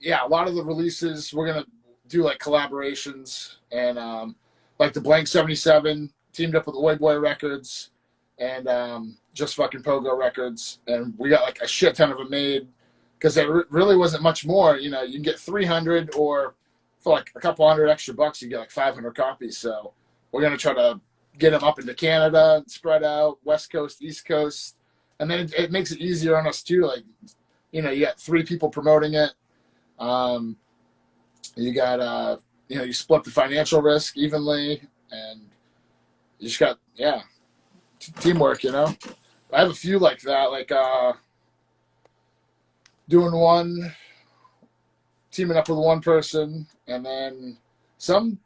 yeah, a lot of the releases we're gonna do like collaborations, and like the Blank 77 teamed up with Oi Boy Records, and Just Fucking Pogo Records, and we got like a shit ton of them made because there really wasn't much more. You know, you can get 300, or for like a couple $100 extra bucks, you get like 500 copies. So we're going to try to get them up into Canada and spread out, West Coast, East Coast. And then it makes it easier on us too. Like, you know, you got 3 people promoting it. You got, you know, you split the financial risk evenly, and you just got, yeah, teamwork, you know. I have a few like that, like doing one, teaming up with one person, and then some,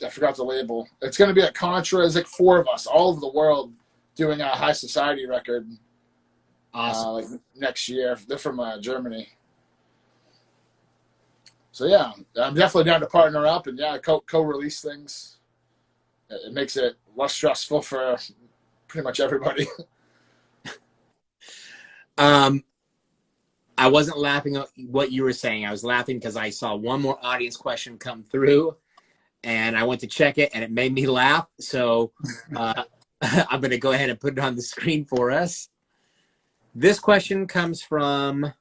I forgot the label. It's going to be a Contra. It's like 4 of us all over the world doing a High Society record. Awesome. Like next year. They're from Germany. So yeah, I'm definitely down to partner up and yeah, co-release things. It makes it less stressful for pretty much everybody. Um, I wasn't laughing at what you were saying. I was laughing because I saw one more audience question come through, and I went to check it, and it made me laugh. So I'm going to go ahead and put it on the screen for us. This question comes from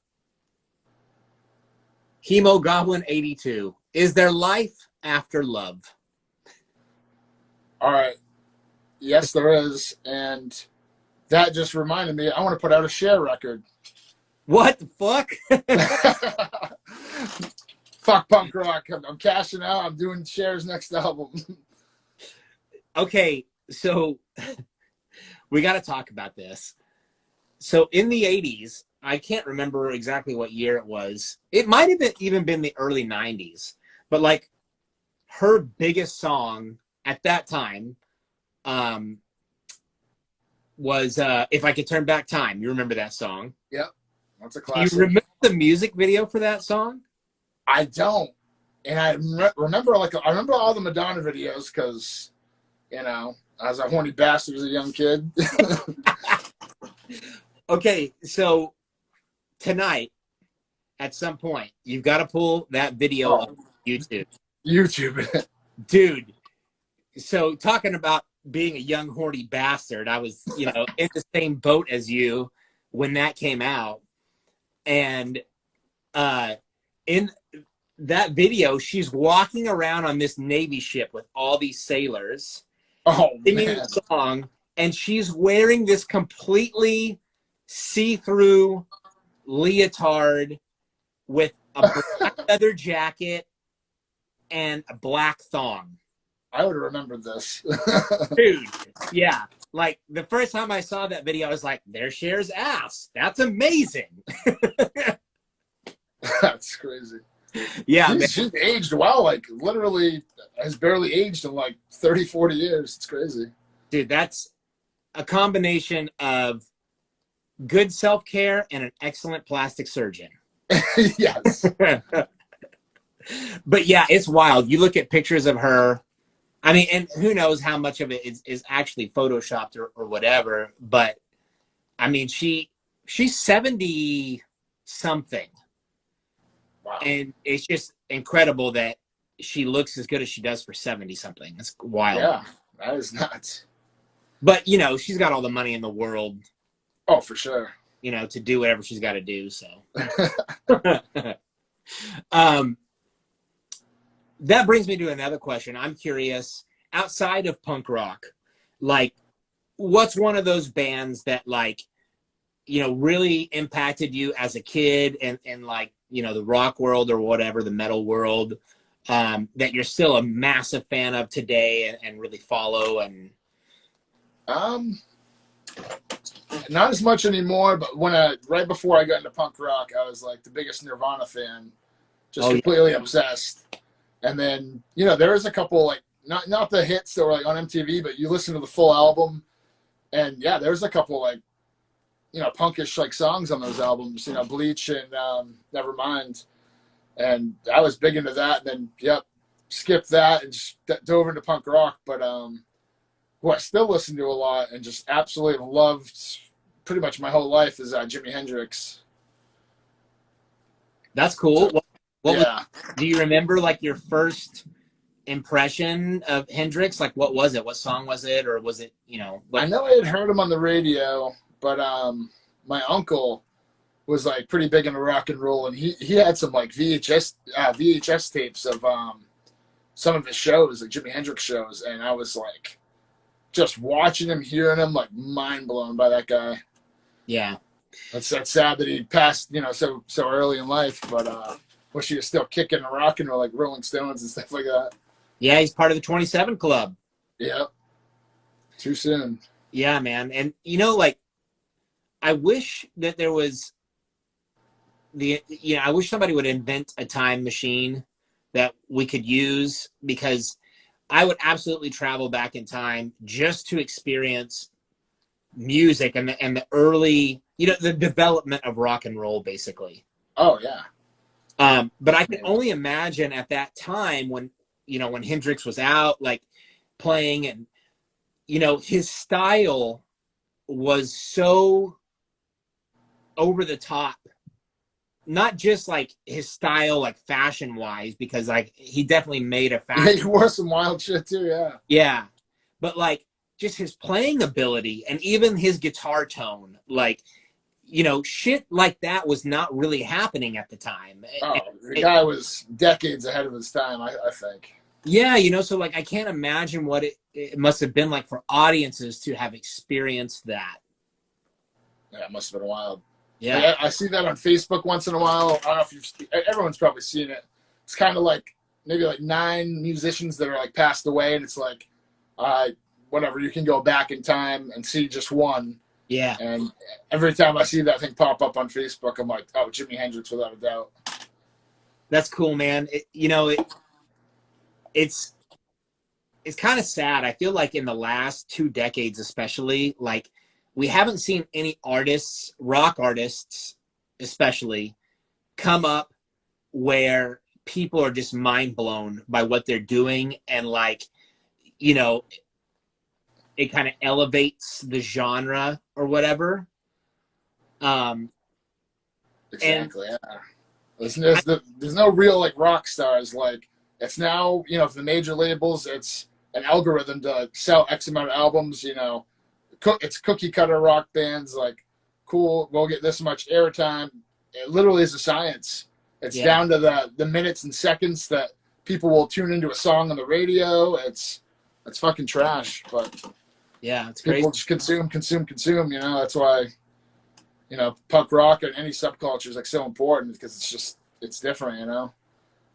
Hemogoblin82. Is there life after love? All right. Yes, there is. And that just reminded me, I want to put out a share record. What the fuck? Fuck punk rock. I'm cashing out. I'm doing Cher's next album. Okay, so we got to talk about this. So in the 80s, I can't remember exactly what year it was. It might have even been the early 90s. But like her biggest song at that time was If I Could Turn Back Time. You remember that song? Yep. That's a Do classic. you remember the music video for that song? I don't. And I remember I remember all the Madonna videos because, you know, I was a horny bastard as a young kid. Okay, so tonight, at some point, you've got to pull that video up on YouTube. YouTube. Dude, so talking about being a young horny bastard, I was, in the same boat as you when that came out. And in that video, she's walking around on this Navy ship with all these sailors singing a song, and she's wearing this completely see-through leotard with a black leather jacket and a black thong. I would have remembered this. Dude, yeah. Like, the first time I saw that video, I was like, there Cher's ass. That's amazing. That's crazy. Yeah, she's aged well. Like, literally has barely aged in like 30, 40 years. It's crazy. Dude, that's a combination of good self-care and an excellent plastic surgeon. Yes. But yeah, it's wild. You look at pictures of her. I mean, and who knows how much of it is actually photoshopped or whatever. But I mean, she's 70 something. Wow. And it's just incredible that she looks as good as she does for 70 something. It's wild. Yeah, that is nuts. But, she's got all the money in the world. Oh, for sure. To do whatever she's got to do. So that brings me to another question. I'm curious, outside of punk rock, like, what's one of those bands that, like, really impacted you as a kid and like, the rock world or whatever, the metal world, that you're still a massive fan of today and really follow? And not as much anymore, but right before I got into punk rock, I was like the biggest Nirvana fan, just completely obsessed. And then, there is a couple, like, not the hits that were like on MTV, but you listen to the full album, and yeah, there's a couple like, punkish like songs on those albums, Bleach and Nevermind. And I was big into that, and then skipped that and just dove into punk rock. But who I still listen to a lot and just absolutely loved pretty much my whole life is Jimi Hendrix. That's cool. So, do you remember like your first impression of Hendrix? Like, what was it? What song was it? Or was it, I know I had heard him on the radio, but my uncle was like pretty big into rock and roll, and he had some like VHS tapes of some of his shows, like Jimi Hendrix shows, and I was like just watching him, hearing him, like mind blown by that guy. Yeah, that's sad that he passed, so early in life, but wish he was still kicking and rocking with like Rolling Stones and stuff like that. Yeah, he's part of the 27 Club. Yeah, too soon. Yeah, man, and like, I wish that there was I wish somebody would invent a time machine that we could use, because I would absolutely travel back in time just to experience music and the early, the development of rock and roll, basically. Oh yeah. But I can only imagine at that time when, when Hendrix was out, like playing, and, his style was so over the top. Not just like his style, like fashion wise, because like he definitely made a Yeah, fashion. he wore some wild shit too. Yeah. Yeah. But like just his playing ability and even his guitar tone, like, shit like that was not really happening at the time. Oh, the guy was decades ahead of his time, I think. Yeah, so like I can't imagine what it must have been like for audiences to have experienced that. Yeah, it must have been wild. Yeah. Like, I see that on Facebook once in a while. I don't know if everyone's probably seen it. It's kind of like maybe like 9 musicians that are like passed away, and it's like, whatever, you can go back in time and see just one. Yeah. And every time I see that thing pop up on Facebook, I'm like, oh, Jimi Hendrix without a doubt. That's cool, man. It's kind of sad. I feel like in the last 2 decades, especially, like we haven't seen any artists, rock artists especially, come up where people are just mind blown by what they're doing, and like, it kind of elevates the genre or whatever. Exactly. Yeah. There's no real like rock stars. Like it's now, for the major labels, it's an algorithm to sell X amount of albums. It's cookie cutter rock bands. Like, cool, we'll get this much airtime. It literally is a science. It's down to the minutes and seconds that people will tune into a song on the radio. It's fucking trash. But yeah, it's people crazy. just consume. That's why. Punk rock and any subculture is like so important because it's different.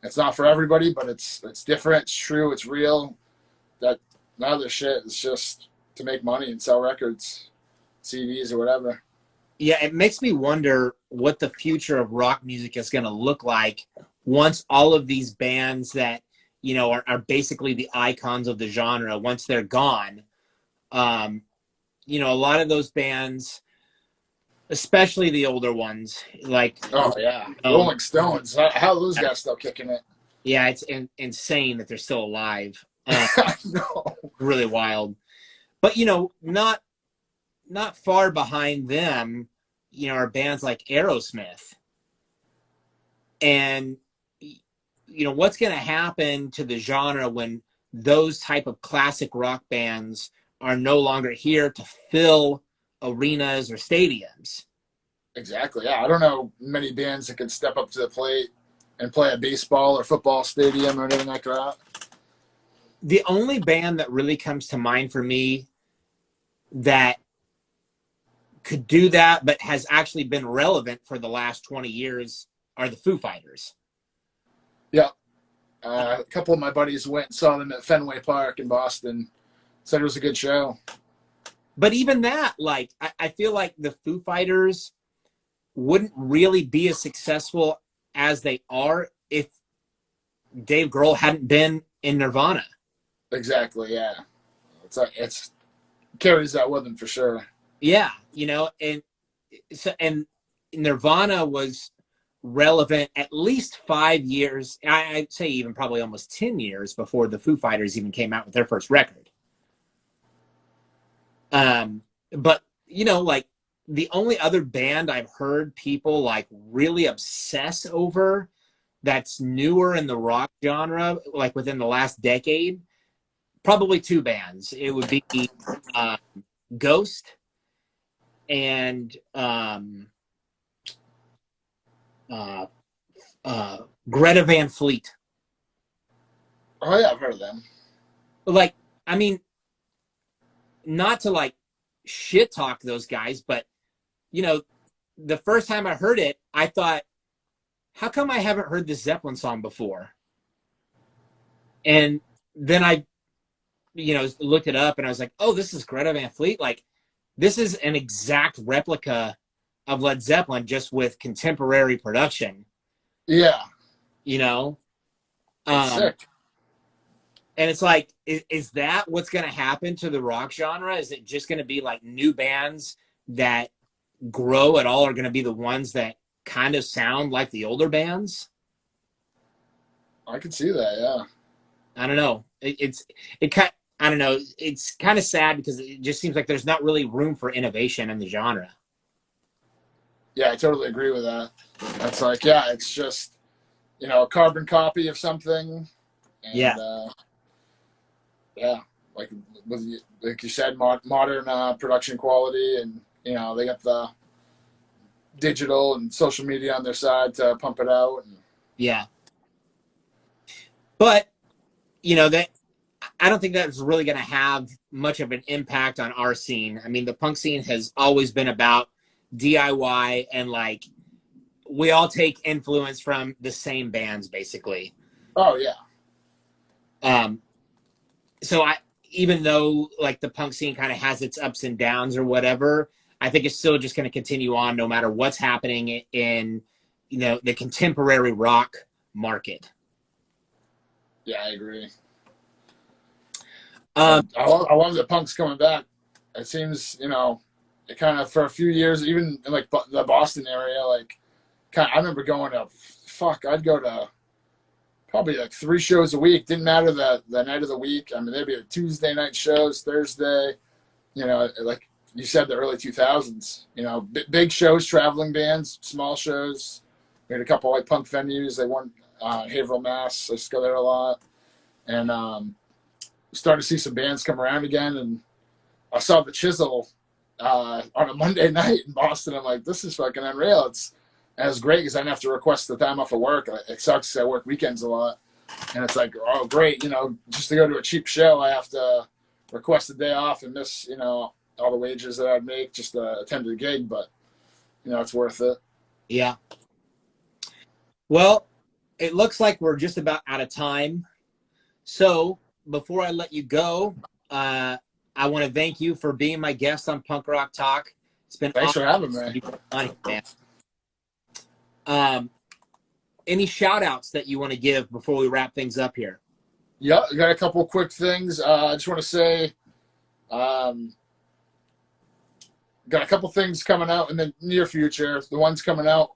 It's not for everybody, but it's different. It's true. It's real. That other shit is just to make money and sell records, CDs or whatever. Yeah, it makes me wonder what the future of rock music is going to look like once all of these bands that, are basically the icons of the genre, once they're gone. A lot of those bands, especially the older ones, like, oh yeah, Rolling Stones. How are those guys still kicking it? Yeah, it's insane that they're still alive. No. Really wild. But not far behind them, are bands like Aerosmith. And what's going to happen to the genre when those type of classic rock bands are no longer here to fill arenas or stadiums? Exactly. Yeah, I don't know many bands that can step up to the plate and play a baseball or football stadium or anything like that. The only band that really comes to mind for me that could do that but has actually been relevant for the last 20 years are the Foo Fighters. Yeah. A couple of my buddies went and saw them at Fenway Park in Boston. Said it was a good show. But even that, like, I feel like the Foo Fighters wouldn't really be as successful as they are if Dave Grohl hadn't been in Nirvana. Exactly, yeah. It's carries that with him for sure. Yeah, and Nirvana was relevant at least 5 years. I'd say even probably almost 10 years before the Foo Fighters even came out with their first record. But like the only other band I've heard people like really obsess over that's newer in the rock genre, like within the last decade, probably 2 bands. It would be Ghost and Greta Van Fleet. Oh yeah, I've heard of them. Like, I mean, not to like shit talk those guys, but the first time I heard it, I thought, how come I haven't heard this Zeppelin song before? And then I, looked it up and I was like, oh, this is Greta Van Fleet. Like, this is an exact replica of Led Zeppelin, just with contemporary production. Yeah. Sick. And it's like, is that what's going to happen to the rock genre? Is it just going to be like new bands that grow at all are going to be the ones that kind of sound like the older bands? I could see that. Yeah. I don't know. I don't know. It's kind of sad because it just seems like there's not really room for innovation in the genre. Yeah, I totally agree with that. That's like, yeah, it's just, a carbon copy of something. Yeah. And, yeah, like like you said, modern production quality, and they got the digital and social media on their side to pump it out. And, Yeah. But, that I don't think that's really going to have much of an impact on our scene. I mean, the punk scene has always been about DIY and like we all take influence from the same bands basically. oh yeah, So even though like the punk scene kind of has its ups and downs or whatever, I think it's still just going to continue on no matter what's happening in, the contemporary rock market. yeah, I agree. Um, I love that punk's coming back. It seems, it kind of for a few years, even in like the Boston area, like I remember going to I'd go to probably like 3 shows a week. Didn't matter the night of the week. I mean, there'd be Tuesday night shows, Thursday. Like you said, the early 2000s. Big shows, traveling bands, small shows. We had a couple like punk venues. They won Haverhill, Mass. I used to go there a lot, and started to see some bands come around again. And I saw the Chisel on a Monday night in Boston. I'm like, this is fucking unreal. And it was great because I didn't have to request the time off of work. It sucks. I work weekends a lot. And it's like, oh, great. Just to go to a cheap show, I have to request a day off and miss, all the wages that I'd make just to attend the gig. But, it's worth it. yeah. Well, it looks like we're just about out of time. So before I let you go, I want to thank you for being my guest on Punk Rock Talk. It's been Thanks awesome. for having me. Funny, man. Any shout outs that you want to give before we wrap things up here? Yeah, I got a couple of quick things. I just want to say, got a couple things coming out in the near future. The one's coming out,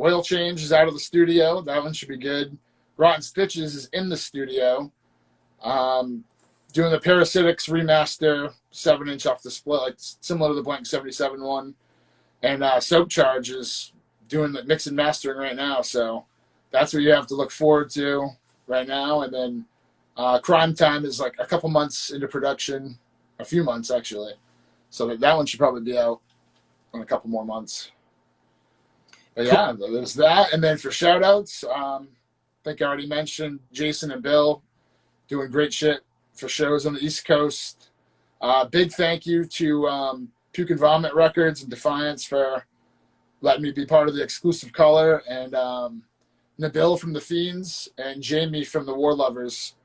Oil Change is out of the studio. That one should be good. Rotten Stitches is in the studio. Doing the Parasitics remaster, 7-inch off the split, like similar to the Blank 77 one. And Soap Charge is doing the mix and mastering right now. So that's what you have to look forward to right now. And then Crime Time is like a couple months into production, a few months actually. So that one should probably be out in a couple more months. But yeah, there's that. And then for shout outs, I think I already mentioned Jason and Bill doing great shit for shows on the East Coast. Big thank you to Puke and Vomit Records and Defiance for letting me be part of the exclusive color, and Nabil from the Fiends and Jamie from the War Lovers.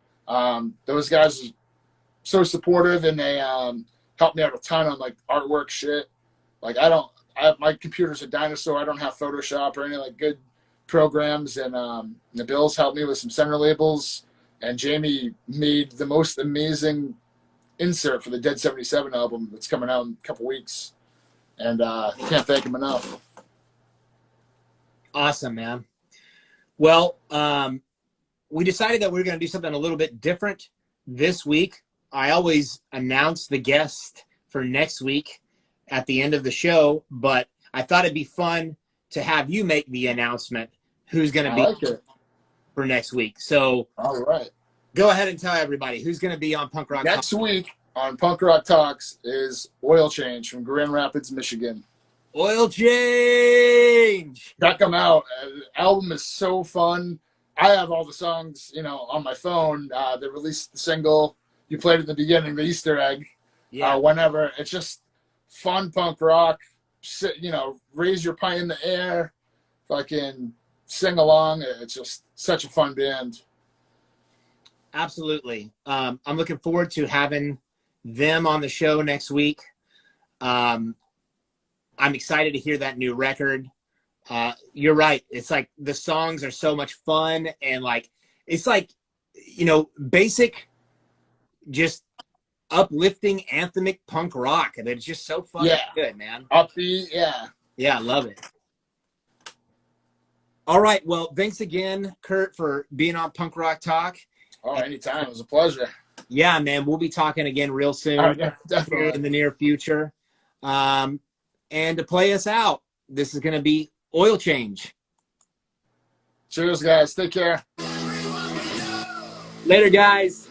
Those guys are so supportive, and they helped me out a ton on like artwork shit. Like my computer's a dinosaur. I don't have Photoshop or any like good programs, and Nabil's helped me with some center labels, and Jamie made the most amazing insert for the Dead 77 album that's coming out in a couple weeks, and can't thank him enough. Awesome, man. Well, we decided that we were going to do something a little bit different this week. I always announce the guest for next week at the end of the show, but I thought it'd be fun to have you make the announcement who's going to be for next week. So, all right, go ahead and tell everybody who's going to be on Punk Rock next week on Punk Rock Talks is Oil Change from Grand Rapids, Michigan. Oil Change! Check them out. The album is so fun. I have all the songs, on my phone. They released the single. You played at the beginning, the Easter egg. Yeah. Whenever. It's just fun punk rock. Raise your pint in the air. Fucking sing along. It's just such a fun band. Absolutely. I'm looking forward to having them on the show next week. I'm excited to hear that new record. You're right. It's like the songs are so much fun, and like it's like, basic, just uplifting anthemic punk rock, and it's just so fun. Yeah. Good, man. Upbeat, yeah. Yeah, I love it. All right. Well, thanks again, Kurt, for being on Punk Rock Talk. Oh, anytime. It was a pleasure. Yeah, man. We'll be talking again real soon, Yeah, here definitely. in the near future. And to play us out, this is going to be Oil Change. Cheers, guys. Take care. Later, guys.